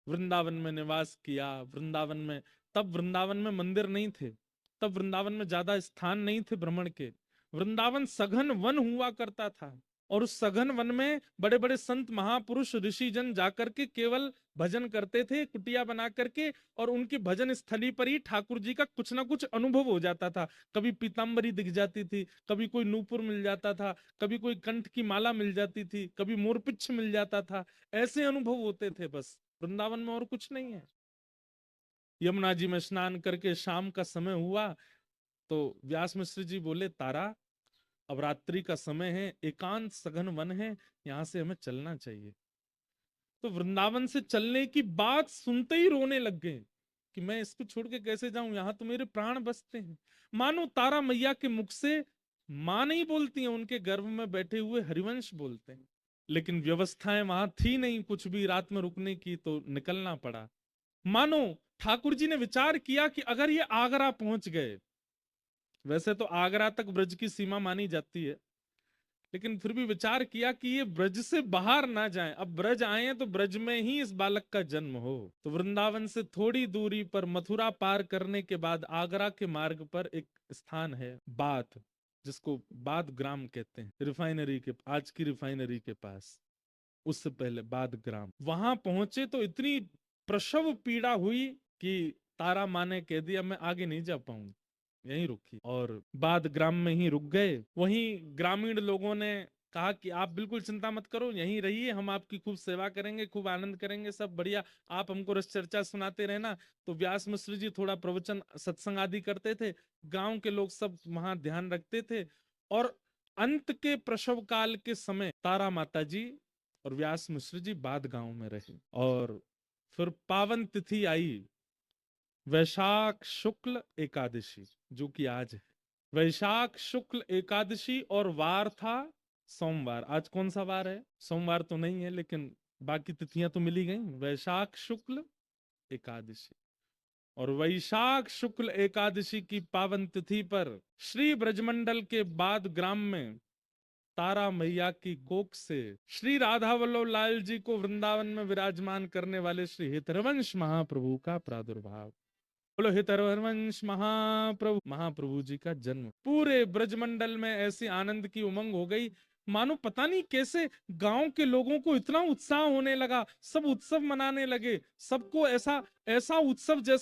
वृंदावन में निवास किया। वृंदावन में, तब वृंदावन में मंदिर नहीं थे, तब वृंदावन में ज्यादा स्थान नहीं थे भ्रमण के। वृंदावन सघन वन हुआ करता था, और उस सघन वन में बड़े बड़े संत महापुरुष ऋषि जन जाकर के केवल भजन करते थे, कुटिया बना करके। और उनकी भजन स्थली पर ही ठाकुर जी का कुछ ना कुछ अनुभव हो जाता था। कभी पीताम्बरी दिख जाती थी, कभी कोई नूपुर मिल जाता था, कभी कोई कंठ की माला मिल जाती थी, कभी मोरपिच्छ मिल जाता था। ऐसे अनुभव होते थे बस वृंदावन में, और कुछ नहीं है। यमुना जी में स्नान करके शाम का समय हुआ तो व्यास मिश्र जी बोले, तारा अब रात्रि का समय है, एकांत सघन वन है, यहां से हमें चलना चाहिए। तो वृंदावन से चलने की बात सुनते ही रोने लग गए कि मैं इसको छोड़ के कैसे जाऊं, यहां तो मेरे प्राण बसते हैं। मानो तारा मैया के मुख से मां नहीं बोलती हैं, उनके गर्भ में बैठे हुए हरिवंश बोलते हैं। लेकिन व्यवस्थाएं वहां थी नहीं कुछ भी रात में रुकने की, तो निकलना पड़ा। मानो ठाकुर जी ने विचार किया कि अगर ये आगरा पहुंच गए, वैसे तो आगरा तक ब्रज की सीमा मानी जाती है, लेकिन फिर भी विचार किया कि ये ब्रज से बाहर ना जाएं। अब ब्रज आए हैं तो ब्रज में ही इस बालक का जन्म हो। तो वृंदावन से थोड़ी दूरी पर मथुरा पार करने के बाद आगरा के मार्ग पर एक स्थान है बाथ, जिसको बाथ ग्राम कहते हैं, रिफाइनरी के, आज की रिफाइनरी के पास, उससे पहले बाथ ग्राम। वहां पहुंचे तो इतनी प्रसव पीड़ा हुई कि तारा माँ ने कह दिया मैं आगे नहीं जा पाऊंगी, यहीं रुकी, और बाद ग्राम में ही रुक गए। वहीं ग्रामीण लोगों ने कहा कि आप बिल्कुल चिंता मत करो, यहीं रहिए, हम आपकी खूब सेवा करेंगे, खूब आनंद करेंगे, सब बढ़िया, आप हमको रस चर्चा सुनाते रहना। तो व्यास मिश्र जी थोड़ा प्रवचन सत्संग आदि करते थे, गांव के लोग सब वहां ध्यान रखते थे। और अंत के प्रसव काल के समय तारा माता जी और व्यास मिश्र जी बाद गांव में रहे। और फिर पावन तिथि आई, वैशाख शुक्ल एकादशी, जो कि आज है। वैशाख शुक्ल एकादशी, और वार था सोमवार। आज कौन सा वार है? सोमवार तो नहीं है, लेकिन बाकी तिथियां तो मिली गई। वैशाख शुक्ल एकादशी, और वैशाख शुक्ल एकादशी की पावन तिथि पर श्री ब्रजमंडल के बाद ग्राम में तारा मैया की कोख से श्री राधा वल्लभ लाल जी को वृंदावन में विराजमान करने वाले श्री हितरवंश महाप्रभु का प्रादुर्भाव। बोलो हितरवंश महाप्रभु, महाप्रभु जी का जन्म। पूरे ब्रजमंडल में ऐसी आनंद की उमंग हो गई, मानो पता नहीं कैसे गांव के लोगों को इतना उत्साह होने लगा, सब उत्सव मनाने लगे, सबको ऐसा ऐसा उत्सव जैसे